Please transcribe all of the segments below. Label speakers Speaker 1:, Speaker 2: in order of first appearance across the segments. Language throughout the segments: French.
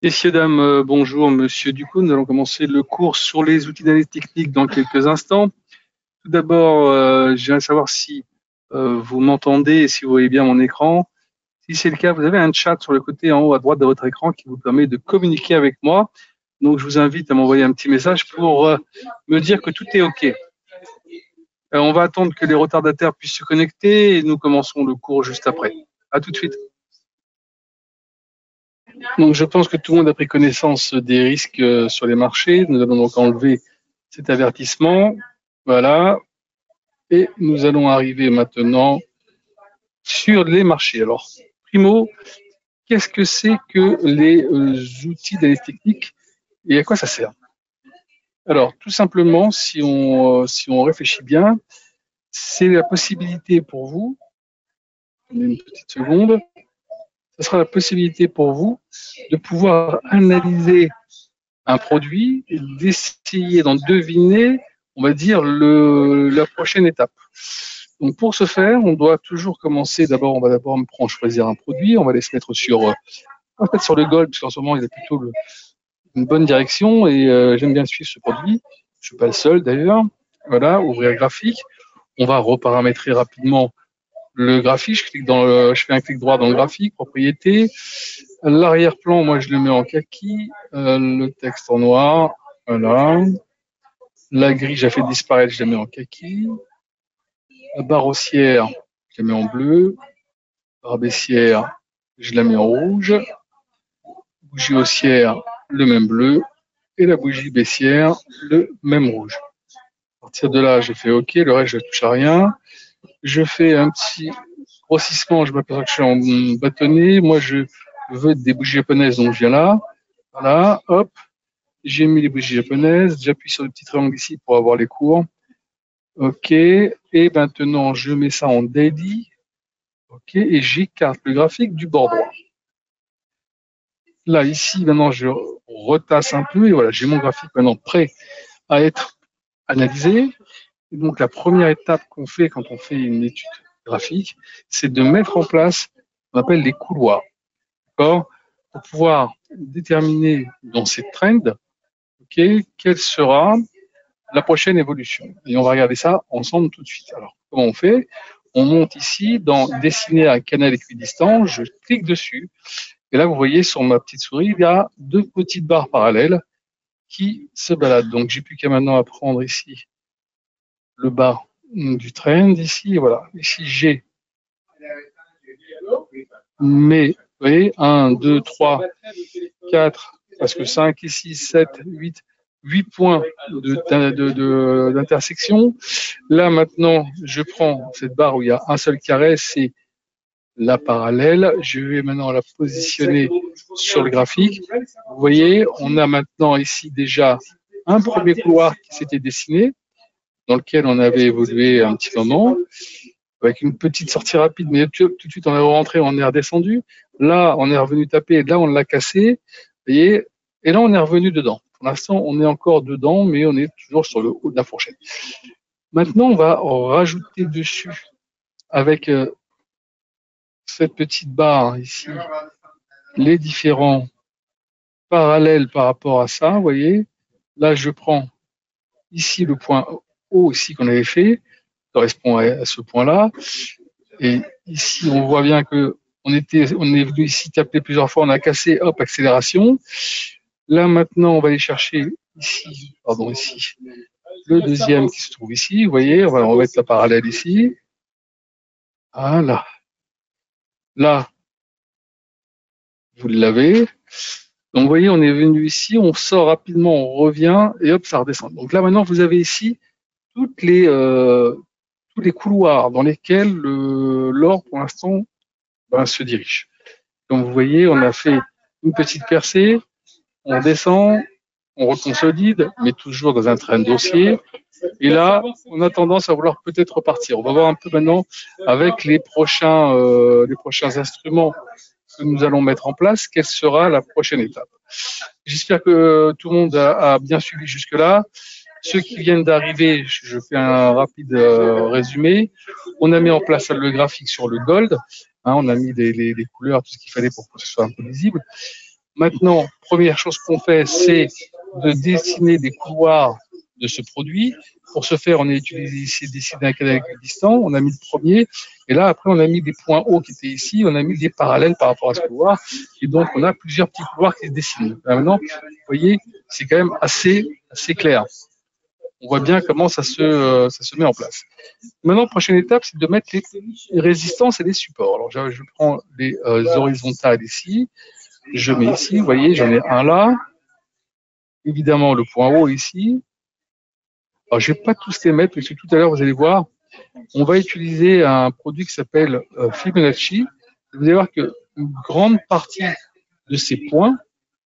Speaker 1: Messieurs, dames, bonjour. Monsieur Ducou, nous allons commencer le cours sur les outils d'analyse technique dans quelques instants. Tout d'abord, j'aimerais savoir si vous m'entendez et si vous voyez bien mon écran. Si c'est le cas, vous avez un chat sur le côté en haut à droite de votre écran qui vous permet de communiquer avec moi. Donc, je vous invite à m'envoyer un petit message pour me dire que tout est OK. On va attendre que les retardataires puissent se connecter et nous commencerons le cours juste après. À tout de suite. Donc, je pense que tout le monde a pris connaissance des risques sur les marchés. Nous allons donc enlever cet avertissement. Voilà. Et nous allons arriver maintenant sur les marchés. Alors, primo, qu'est-ce que c'est que les outils d'analyse technique et à quoi ça sert? Alors, tout simplement, si on réfléchit bien, c'est la possibilité pour vous, une petite seconde, ce sera la possibilité pour vous de pouvoir analyser un produit et d'essayer d'en deviner, on va dire, la prochaine étape. Donc pour ce faire, on doit toujours commencer, d'abord, on va d'abord choisir un produit, on va aller se mettre sur le gold, parce qu'en ce moment, il a plutôt une bonne direction et j'aime bien suivre ce produit. Je suis pas le seul d'ailleurs. Voilà, ouvrir graphique. On va reparamétrer rapidement le graphique. Je fais un clic droit dans le graphique, propriété. L'arrière-plan, moi, je le mets en kaki. Le texte en noir. Voilà. La grille, j'ai fait disparaître, je la mets en kaki. La barre haussière, je la mets en bleu. La barre baissière, je la mets en rouge. Bougie haussière, le même bleu. Et la bougie baissière, le même rouge. À partir de là, je fais OK. Le reste, je ne touche à rien. Je fais un petit grossissement. Je m'aperçois que je suis en bâtonnet. Moi, je veux des bougies japonaises, donc je viens là. Voilà, hop. J'ai mis les bougies japonaises. J'appuie sur le petit triangle ici pour avoir les cours. OK. Et maintenant, je mets ça en daily. OK. Et j'écarte le graphique du bord droit. Là, ici, maintenant, je retasse un peu. Et voilà, j'ai mon graphique maintenant prêt à être analysé. Et donc, la première étape qu'on fait quand on fait une étude graphique, c'est de mettre en place ce qu'on appelle les couloirs. D'accord? Pour pouvoir déterminer dans ces trends, OK, quelle sera la prochaine évolution. Et on va regarder ça ensemble tout de suite. Alors, comment on fait? On monte ici dans dessiner un canal équidistant, je clique dessus, et là, vous voyez sur ma petite souris, il y a deux petites barres parallèles qui se baladent. Donc, j'ai plus qu'à maintenant prendre ici le bas du trend, ici, et voilà. Ici, j'ai mes, vous voyez, 1, 2, 3, 4, presque 5, ici, 7, 8 points d'intersection. Là, maintenant, je prends cette barre où il y a un seul carré, c'est la parallèle. Je vais maintenant la positionner sur le graphique. Vous voyez, on a maintenant ici déjà un premier couloir qui s'était dessiné, dans lequel on avait évolué un petit moment, avec une petite sortie rapide, mais tout de suite on est rentré, on est redescendu. Là, on est revenu taper, là, on l'a cassé. Vous voyez, et là, on est revenu dedans. Pour l'instant, on est encore dedans, mais on est toujours sur le haut de la fourchette. Maintenant, on va rajouter dessus, avec cette petite barre ici, les différents parallèles par rapport à ça. Vous voyez, là, je prends ici le point haut ici qu'on avait fait, correspond à ce point-là. Et ici, on voit bien que on est venu ici taper plusieurs fois, on a cassé, hop, accélération. Là, maintenant, on va aller chercher ici, le deuxième qui se trouve ici. Vous voyez, on va remettre la parallèle ici. Voilà. Là, vous l'avez. Donc, vous voyez, on est venu ici, on sort rapidement, on revient, et hop, ça redescend. Donc là, maintenant, vous avez ici tous les couloirs dans lesquels l'or, pour l'instant, se dirige. Comme vous voyez, on a fait une petite percée, on descend, on reconsolide, mais toujours dans un train de dossier. Et là, on a tendance à vouloir peut-être repartir. On va voir un peu maintenant avec les prochains instruments que nous allons mettre en place, quelle sera la prochaine étape. J'espère que tout le monde a bien suivi jusque-là. Ceux qui viennent d'arriver, je fais un rapide résumé. On a mis en place le graphique sur le gold. On a mis les couleurs, tout ce qu'il fallait pour que ce soit un peu visible. Maintenant, première chose qu'on fait, c'est de dessiner des couloirs de ce produit. Pour ce faire, on a utilisé ici dessiné un canal équidistant, on a mis le premier, et là, après, on a mis des points hauts qui étaient ici, on a mis des parallèles par rapport à ce couloir, et donc on a plusieurs petits couloirs qui se dessinent. Là, maintenant, vous voyez, c'est quand même assez clair. On voit bien comment ça se met en place. Maintenant, prochaine étape, c'est de mettre les résistances et les supports. Alors, je prends les horizontales ici, je mets ici, vous voyez, j'en ai un là, évidemment le point haut ici. Alors, je ne vais pas tous les mettre, parce que tout à l'heure, vous allez voir, on va utiliser un produit qui s'appelle Fibonacci. Vous allez voir qu'une grande partie de ces points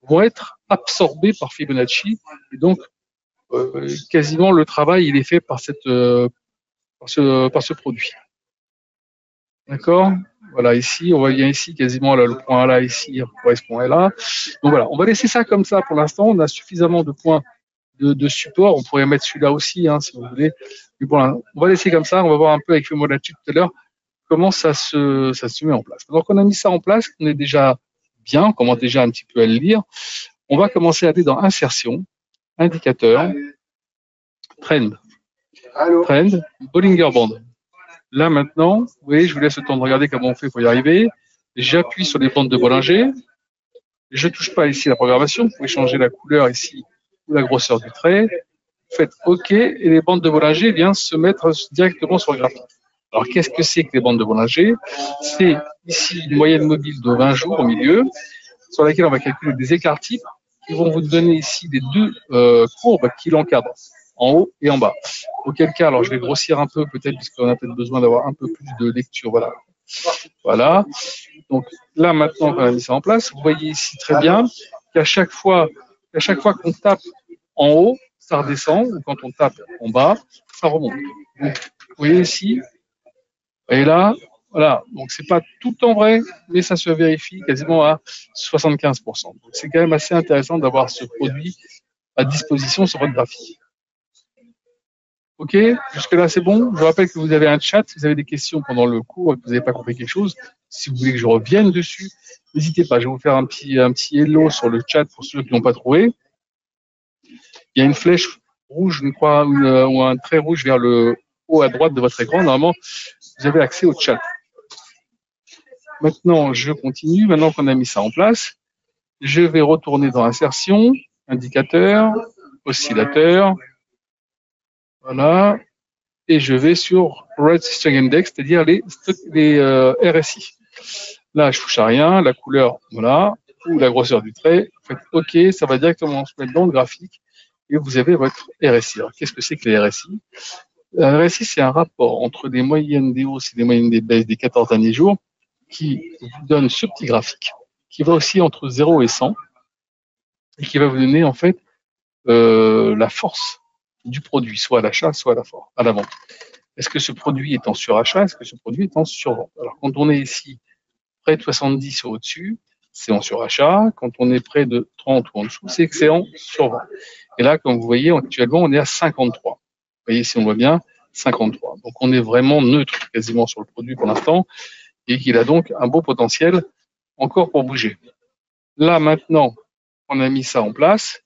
Speaker 1: vont être absorbés par Fibonacci. Et donc, quasiment le travail, il est fait par, par ce produit. D'accord? Voilà, ici, on voit bien ici, quasiment là, le point là, ici, correspond à là. Donc voilà, on va laisser ça comme ça pour l'instant. On a suffisamment de points de support. On pourrait mettre celui-là aussi, hein, si vous voulez. Mais bon, on va laisser comme ça. On va voir un peu avec le Fibonacci tout à l'heure comment ça se met en place. Donc, on a mis ça en place. On est déjà bien. On commence déjà un petit peu à le lire. On va commencer à aller dans Insertion, Indicateur, Trend, Bollinger Band. Là, maintenant, vous voyez, je vous laisse le temps de regarder comment on fait pour y arriver. J'appuie sur les bandes de Bollinger. Je ne touche pas ici la programmation. Vous pouvez changer la couleur ici ou la grosseur du trait. Vous faites OK et les bandes de Bollinger viennent se mettre directement sur le graphique. Alors, qu'est-ce que c'est que les bandes de Bollinger? C'est ici une moyenne mobile de 20 jours au milieu, sur laquelle on va calculer des écarts types qui vont vous donner ici les deux courbes qui l'encadrent, en haut et en bas. Auquel cas, alors je vais grossir un peu peut-être, puisqu'on a peut-être besoin d'avoir un peu plus de lecture. Voilà. Voilà. Donc là, maintenant qu'on a mis ça en place, vous voyez ici très bien qu'à chaque fois qu'on tape en haut, ça redescend, ou quand on tape en bas, ça remonte. Donc, vous voyez ici, et là, voilà. Donc c'est pas tout le temps vrai, mais ça se vérifie quasiment à 75%. Donc c'est quand même assez intéressant d'avoir ce produit à disposition sur votre graphique. Ok, jusque-là c'est bon. Je vous rappelle que vous avez un chat. Si vous avez des questions pendant le cours et que vous n'avez pas compris quelque chose, si vous voulez que je revienne dessus, n'hésitez pas. Je vais vous faire un petit hello sur le chat pour ceux qui n'ont pas trouvé. Il y a une flèche rouge, je crois, ou un trait rouge vers le haut à droite de votre écran. Normalement, vous avez accès au chat. Maintenant, je continue. Maintenant qu'on a mis ça en place, je vais retourner dans Insertion, Indicateur, Oscillateur. Voilà. Et je vais sur Red String Index, c'est-à-dire les RSI. Là, je touche à rien, la couleur, voilà, ou la grosseur du trait. Vous faites OK, ça va directement se mettre dans le graphique et vous avez votre RSI. Alors, qu'est-ce que c'est que les RSI? Le RSI, c'est un rapport entre les moyennes des hausses et les moyennes des baisses des 14 derniers jours qui vous donne ce petit graphique qui va aussi entre 0 et 100 et qui va vous donner en fait la force du produit, soit à l'achat, soit à la vente. Est-ce que ce produit est en surachat? Est-ce que ce produit est en survente? Alors, quand on est ici près de 70 ou au-dessus, c'est en surachat. Quand on est près de 30 ou en dessous, c'est que c'est en survente. Et là, comme vous voyez, actuellement, on est à 53. Vous voyez, ici, on voit bien 53. Donc, on est vraiment neutre quasiment sur le produit pour l'instant et qu'il a donc un beau potentiel encore pour bouger. Là, maintenant, on a mis ça en place.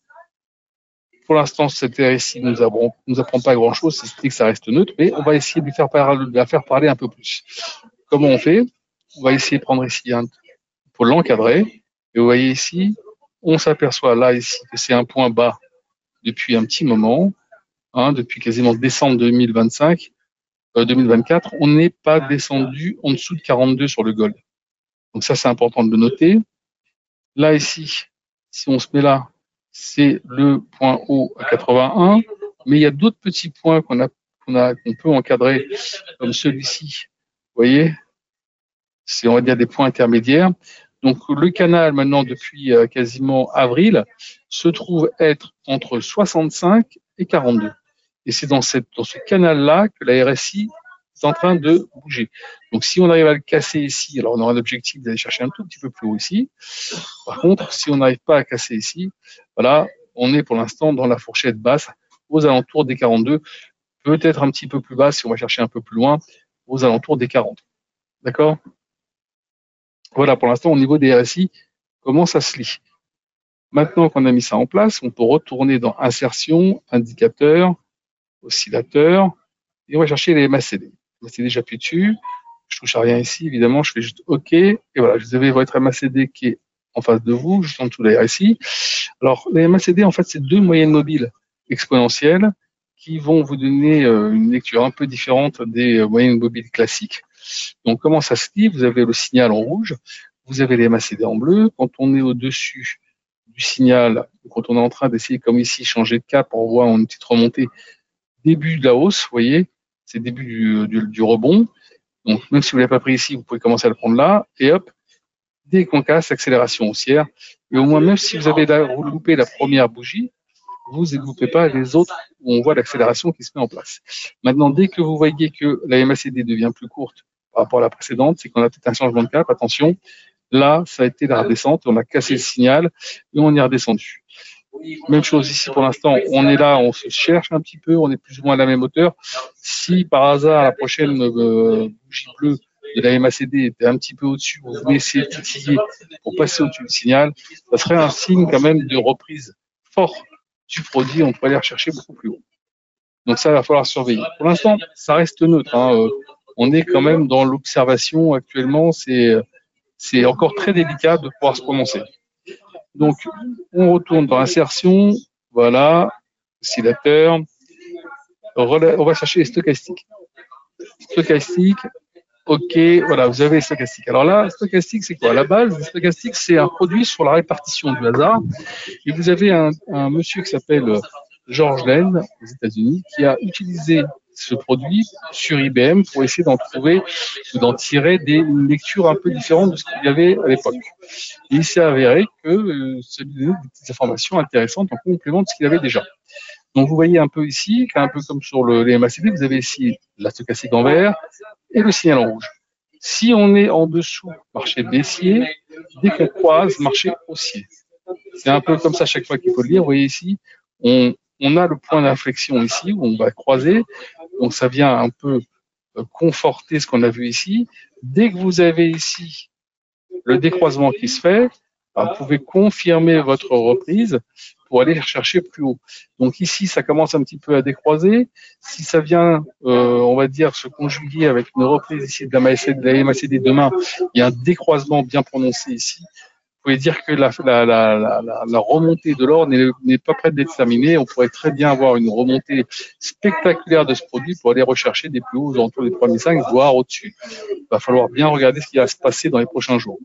Speaker 1: Pour l'instant, cette RSI ne nous apprend pas grand-chose, c'est que ça reste neutre, mais on va essayer de la faire parler un peu plus. Comment on fait? On va essayer de prendre ici pour l'encadrer. Et vous voyez ici, on s'aperçoit là ici que c'est un point bas depuis un petit moment, hein, depuis quasiment décembre 2024, on n'est pas descendu en dessous de 42 sur le gold. Donc ça, c'est important de le noter. Là ici, si on se met là, c'est le point haut à 81, mais il y a d'autres petits points qu'on peut encadrer, comme celui-ci. Vous voyez, c'est, on va dire, des points intermédiaires. Donc le canal, maintenant, depuis quasiment avril, se trouve être entre 65 et 42. Et c'est dans ce canal-là que la RSI est en train de bouger. Donc si on arrive à le casser ici, alors on aura l'objectif d'aller chercher un tout petit peu plus haut ici. Par contre, si on n'arrive pas à casser ici, voilà, on est pour l'instant dans la fourchette basse, aux alentours des 42, peut-être un petit peu plus bas si on va chercher un peu plus loin, aux alentours des 40. D'accord? Voilà, pour l'instant, au niveau des RSI, comment ça se lit? Maintenant qu'on a mis ça en place, on peut retourner dans Insertion, Indicateur, Oscillateur, et on va chercher les MACD. MACD, j'appuie dessus, je touche à rien ici, évidemment, je fais juste OK, et voilà, vous avez votre MACD qui est en face de vous, juste en dessous de la RSI. Alors, les MACD, en fait, c'est deux moyennes mobiles exponentielles qui vont vous donner une lecture un peu différente des moyennes mobiles classiques. Donc, comment ça se lit? Vous avez le signal en rouge, vous avez les MACD en bleu. Quand on est au-dessus du signal, quand on est en train d'essayer, comme ici, changer de cap, on voit une petite remontée, début de la hausse, vous voyez, c'est début du rebond. Donc, même si vous ne l'avez pas pris ici, vous pouvez commencer à le prendre là, et hop, dès qu'on casse, accélération haussière. Et au moins, même si vous avez loupé la première bougie, vous ne loupez pas les autres où on voit l'accélération qui se met en place. Maintenant, dès que vous voyez que la MACD devient plus courte par rapport à la précédente, c'est qu'on a peut-être un changement de cap. Attention, là, ça a été la redescente, on a cassé le signal et on est redescendu. Même chose ici pour l'instant, on est là, on se cherche un petit peu, on est plus ou moins à la même hauteur. Si par hasard la prochaine bougie bleue de la MACD était un petit peu au-dessus, vous voulez essayer de titiller pour passer au-dessus du signal, ça serait un signe quand même de reprise fort du produit, on pourrait aller rechercher beaucoup plus haut. Donc ça, il va falloir surveiller. Pour l'instant, ça reste neutre. On est quand même dans l'observation actuellement, c'est encore très délicat de pouvoir se prononcer. Donc, on retourne dans Insertion, voilà, oscillateur. On va chercher les stochastiques. Stochastique, OK, voilà, vous avez les stochastiques. Alors là, stochastique, c'est quoi? À la base, le stochastique, c'est un produit sur la répartition du hasard. Et vous avez un monsieur qui s'appelle George Lane, aux États-Unis, qui a utilisé ce produit sur IBM pour essayer d'en trouver ou d'en tirer une lecture un peu différente de ce qu'il y avait à l'époque. Et il s'est avéré que ça lui donnait des petites informations intéressantes en complément de ce qu'il avait déjà. Donc vous voyez un peu ici, un peu comme sur les MACD, vous avez ici la stochastique en vert et le signal en rouge. Si on est en dessous marché baissier, dès qu'on croise marché haussier. C'est un peu comme ça chaque fois qu'il faut le lire. Vous voyez ici, on a le point d'inflexion ici où on va croiser. Donc ça vient un peu conforter ce qu'on a vu ici. Dès que vous avez ici le décroisement qui se fait, vous pouvez confirmer votre reprise pour aller chercher plus haut. Donc ici, ça commence un petit peu à décroiser. Si ça vient, on va dire, se conjuguer avec une reprise ici de la MACD demain, il y a un décroisement bien prononcé ici. Vous pouvez dire que la remontée de l'or n'est pas prête d'être terminée. On pourrait très bien avoir une remontée spectaculaire de ce produit pour aller rechercher des plus hauts aux alentours des 3005, voire au-dessus. Il va falloir bien regarder ce qui va se passer dans les prochains jours.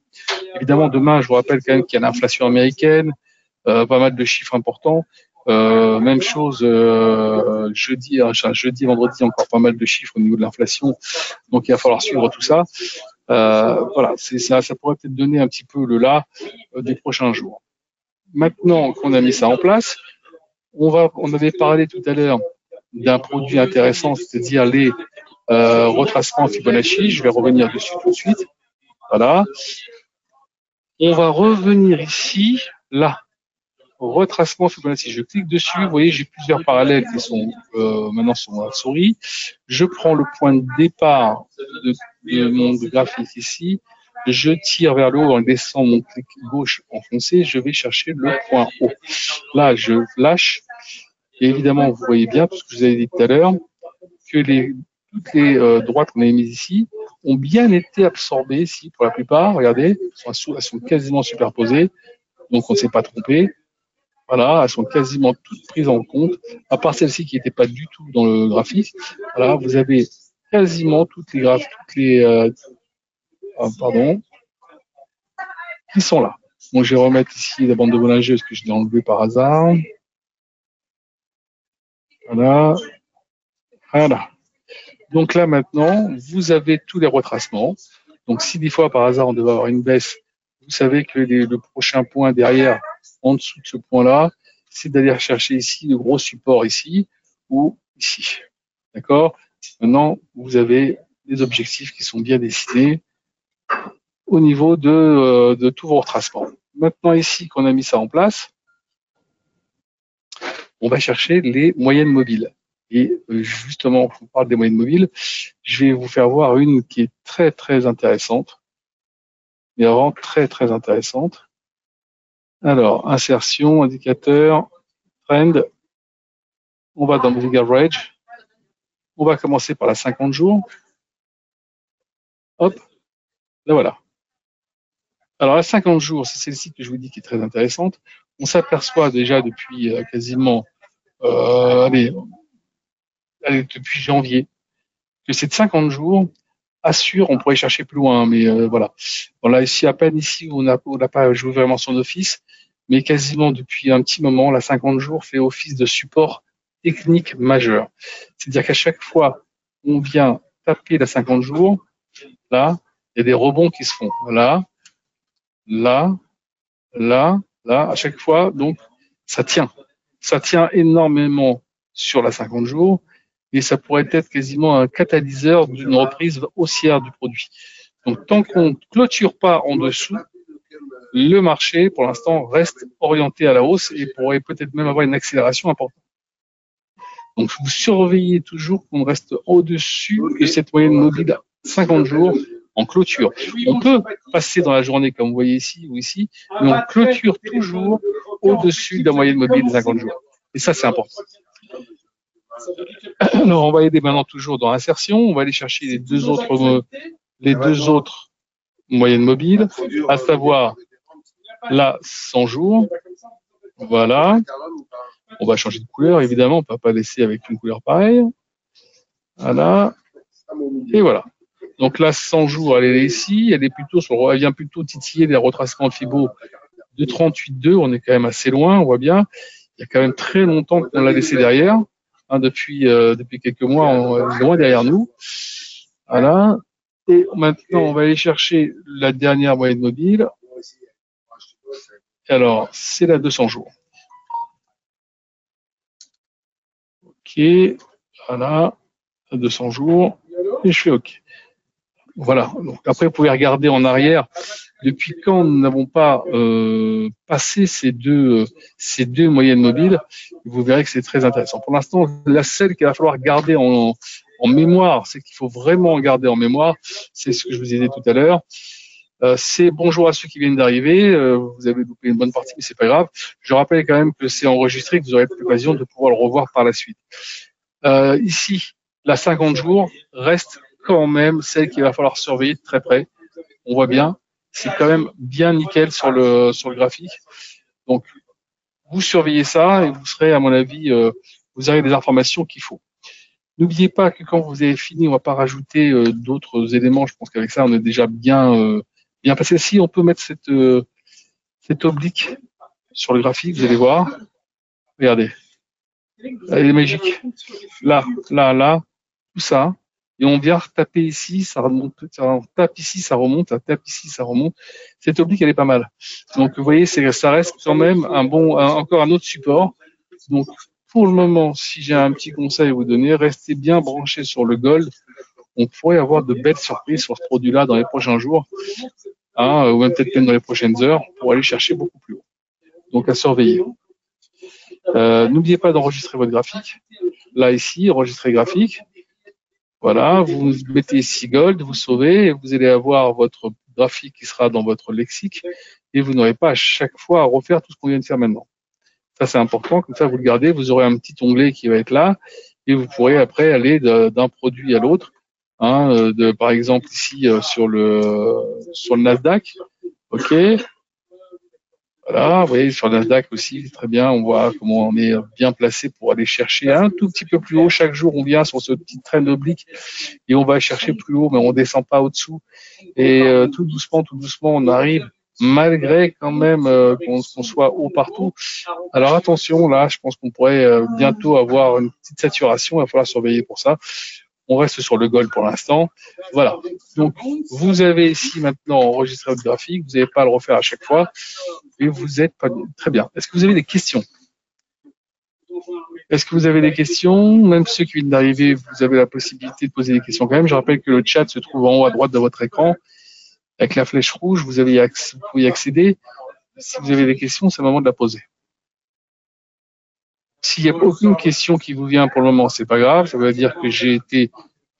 Speaker 1: Évidemment, demain, je vous rappelle quand même qu'il y a l'inflation américaine, pas mal de chiffres importants. Même chose jeudi, vendredi, encore pas mal de chiffres au niveau de l'inflation. Donc, il va falloir suivre tout ça. Voilà, ça pourrait peut-être donner un petit peu le là des prochains jours. Maintenant qu'on a mis ça en place, on avait parlé tout à l'heure d'un produit intéressant, c'est-à-dire les retracements Fibonacci. Je vais revenir dessus tout de suite. Voilà. On va revenir ici, là, retracement Fibonacci. Je clique dessus, vous voyez, j'ai plusieurs parallèles qui sont maintenant sur la souris. Je prends le point de départ de mon graphique ici, je tire vers le haut en laissant mon clic gauche enfoncé, je vais chercher le point haut. Là, je lâche, et évidemment, vous voyez bien, parce que je vous avais dit tout à l'heure, que toutes les droites qu'on avait mises ici ont bien été absorbées ici, pour la plupart, regardez, elles sont quasiment superposées, donc on ne s'est pas trompé. Voilà, elles sont quasiment toutes prises en compte, à part celle-ci qui n'était pas du tout dans le graphique. Voilà, vous avez quasiment toutes les qui sont là. Bon, je vais remettre ici la bande de Bollinger parce que je l'ai enlevé par hasard. Voilà. Voilà. Donc là, maintenant, vous avez tous les retracements. Donc, si des fois, par hasard, on devait avoir une baisse, vous savez que le prochain point derrière, en dessous de ce point-là, c'est d'aller chercher ici le gros support ici ou ici. D'accord? Maintenant, vous avez des objectifs qui sont bien dessinés au niveau de tous vos retracements. Maintenant, ici, qu'on a mis ça en place, on va chercher les moyennes mobiles. Et justement, on parle des moyennes mobiles, je vais vous faire voir une qui est très, très intéressante. Mais vraiment très, très intéressante. Alors, insertion, indicateur, trend. On va dans Moving Average. On va commencer par la 50 jours. Hop, là voilà. Alors, la 50 jours, c'est celle-ci que je vous dis qui est très intéressante. On s'aperçoit déjà depuis quasiment, allez, depuis janvier, que cette 50 jours assure, on pourrait chercher plus loin, mais voilà. On l'a ici à peine ici, on n'a pas joué vraiment son office, mais quasiment depuis un petit moment, la 50 jours fait office de support technique majeur. C'est-à-dire qu'à chaque fois, on vient taper la 50 jours, là, il y a des rebonds qui se font. Là, là, là, là, à chaque fois, donc, ça tient. Ça tient énormément sur la 50 jours et ça pourrait être quasiment un catalyseur d'une reprise haussière du produit. Donc, tant qu'on ne clôture pas en dessous, le marché, pour l'instant, reste orienté à la hausse et pourrait peut-être même avoir une accélération importante. Donc, vous surveillez toujours qu'on reste au-dessus de cette moyenne mobile 50 jours en clôture. On peut passer dans la journée, comme vous voyez ici ou ici, mais on clôture toujours au-dessus de la moyenne mobile de 50 jours. Et ça, c'est important. Alors, on va aider maintenant toujours dans l'insertion. On va aller chercher les deux autres moyennes mobiles, à savoir la 100 jours. Voilà. On va changer de couleur, évidemment. On ne peut pas laisser avec une couleur pareille. Voilà. Et voilà. Donc là, 100 jours, elle est ici. Elle vient plutôt titiller les retracements de Fibo de 38,2. On est quand même assez loin, on voit bien. Il y a quand même très longtemps qu'on l'a laissé derrière. Depuis quelques mois, on est loin derrière nous. Voilà. Et maintenant, on va aller chercher la dernière moyenne mobile. Alors, c'est la 200 jours. OK. Voilà. La 200 jours. Et je fais OK. Voilà. Donc après, vous pouvez regarder en arrière depuis quand nous n'avons pas passé ces deux moyennes mobiles. Vous verrez que c'est très intéressant. Pour l'instant, celle qu'il va falloir garder en mémoire, c'est qu'il faut vraiment garder en mémoire. C'est ce que je vous ai dit tout à l'heure. C'est bonjour à ceux qui viennent d'arriver. Vous avez loupé une bonne partie, mais c'est pas grave. Je rappelle quand même que c'est enregistré, que vous aurez l'occasion de pouvoir le revoir par la suite. Ici, la 50 jours reste quand même celle qu'il va falloir surveiller de très près. On voit bien, c'est quand même bien nickel sur le graphique. Donc, vous surveillez ça et vous serez, à mon avis, vous aurez des informations qu'il faut. N'oubliez pas que quand vous avez fini, on ne va pas rajouter d'autres éléments. Je pense qu'avec ça, on est déjà bien passé. Si on peut mettre cette oblique sur le graphique, vous allez voir. Regardez. Elle est magique. Là, tout ça. Et on vient taper ici, ça remonte, on tape ici, ça remonte, ça tape ici, ça remonte. Cette oblique, elle est pas mal. Donc, vous voyez, ça reste quand même encore un autre support. Donc, pour le moment, si j'ai un petit conseil à vous donner, restez bien branchés sur le gold. On pourrait avoir de belles surprises sur ce produit-là dans les prochains jours, ou même peut-être même dans les prochaines heures, pour aller chercher beaucoup plus haut. Donc, à surveiller. N'oubliez pas d'enregistrer votre graphique. Là, ici, enregistrer graphique. Voilà, vous mettez ici Gold, vous sauvez, et vous allez avoir votre graphique qui sera dans votre lexique, et vous n'aurez pas à chaque fois à refaire tout ce qu'on vient de faire maintenant. Ça, c'est important, comme ça, vous le gardez, vous aurez un petit onglet qui va être là, et vous pourrez après aller d'un produit à l'autre. Par exemple, ici, sur le Nasdaq. OK. Voilà, vous voyez, sur le Nasdaq aussi, très bien, on voit comment on est bien placé pour aller chercher un tout petit peu plus haut. Chaque jour, on vient sur ce petit train oblique et on va chercher plus haut, mais on descend pas au-dessous. Et tout doucement, on arrive, malgré quand même qu'on soit haut partout. Alors attention, là, je pense qu'on pourrait bientôt avoir une petite saturation, il va falloir surveiller pour ça. On reste sur le gold pour l'instant. Voilà. Donc, vous avez ici maintenant enregistré votre graphique. Vous n'avez pas à le refaire à chaque fois. Et vous êtes pas très bien. Est-ce que vous avez des questions? Est-ce que vous avez des questions? Même ceux qui viennent d'arriver, vous avez la possibilité de poser des questions quand même. Je rappelle que le chat se trouve en haut à droite de votre écran. Avec la flèche rouge, vous pouvez y accéder. Si vous avez des questions, c'est le moment de la poser. S'il n'y a aucune question qui vous vient pour le moment, c'est pas grave. Ça veut dire que j'ai été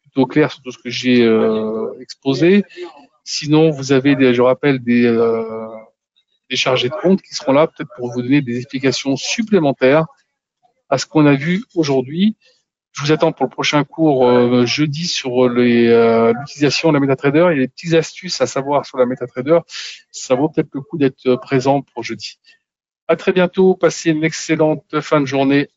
Speaker 1: plutôt clair sur tout ce que j'ai exposé. Sinon, vous avez, je rappelle, des des chargés de compte qui seront là peut-être pour vous donner des explications supplémentaires à ce qu'on a vu aujourd'hui. Je vous attends pour le prochain cours jeudi sur l'utilisation de la MetaTrader. Il y a des petites astuces à savoir sur la MetaTrader. Ça vaut peut-être le coup d'être présent pour jeudi. À très bientôt. Passez une excellente fin de journée.